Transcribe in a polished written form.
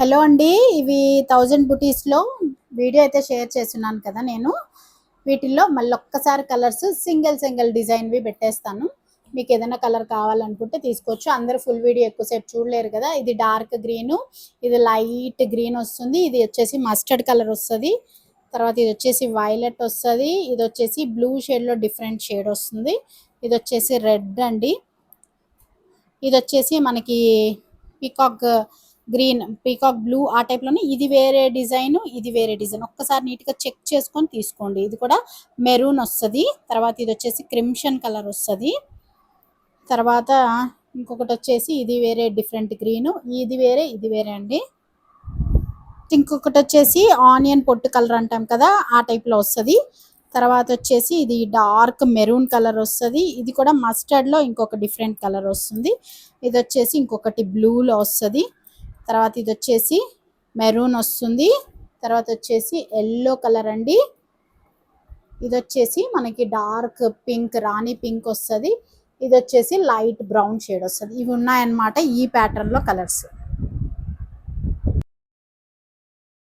Hello అండి. ఇవి 1000 బుటీస్లో video అయితే షేర్ చేస్తున్నాను కదా. నేను వీటిల్లో మళ్ళీ ఒక్కసారి కలర్స్ సింగిల్ డిజైన్వి పెట్టేస్తాను. మీకు ఏదైనా కలర్ కావాలనుకుంటే తీసుకోవచ్చు. అందరూ ఫుల్ వీడియో ఎక్కువసేపు చూడలేరు కదా. ఇది డార్క్ గ్రీను, ఇది లైట్ గ్రీన్ వస్తుంది, ఇది వచ్చేసి మస్టర్డ్ కలర్ వస్తుంది, తర్వాత ఇది వచ్చేసి వైలెట్ వస్తుంది, ఇది వచ్చేసి బ్లూ షేడ్లో డిఫరెంట్ షేడ్ వస్తుంది, ఇది వచ్చేసి రెడ్ అండి, ఇది వచ్చేసి మనకి పీకాక్ గ్రీన్, పీకాక్ బ్లూ ఆ టైప్లోనే. ఇది వేరే డిజైన్, ఇది వేరే డిజైన్. ఒక్కసారి నీట్గా చెక్ చేసుకొని తీసుకోండి. ఇది కూడా మెరూన్ వస్తుంది, తర్వాత ఇది వచ్చేసి క్రిమ్షన్ కలర్ వస్తుంది, తర్వాత ఇంకొకటి వచ్చేసి ఇది వేరే డిఫరెంట్ గ్రీను, ఇది వేరే అండి. ఇంకొకటి వచ్చేసి ఆనియన్ పొట్టు కలర్ అంటాం కదా, ఆ టైప్లో వస్తుంది. తర్వాత వచ్చేసి ఇది డార్క్ మెరూన్ కలర్ వస్తుంది, ఇది కూడా మస్టర్డ్లో ఇంకొక డిఫరెంట్ కలర్ వస్తుంది, ఇది వచ్చేసి ఇంకొకటి బ్లూలో వస్తుంది, తర్వాత ఇది వచ్చేసి మెరూన్ వస్తుంది, తర్వాత వచ్చేసి ఎల్లో కలర్ అండి, ఇది వచ్చేసి మనకి డార్క్ పింక్ రాణి పింక్ వస్తుంది, ఇది వచ్చేసి లైట్ బ్రౌన్ షేడ్ వస్తుంది. ఇవి ఉన్నాయన్నమాట ఈ ప్యాటర్న్లో కలర్స్.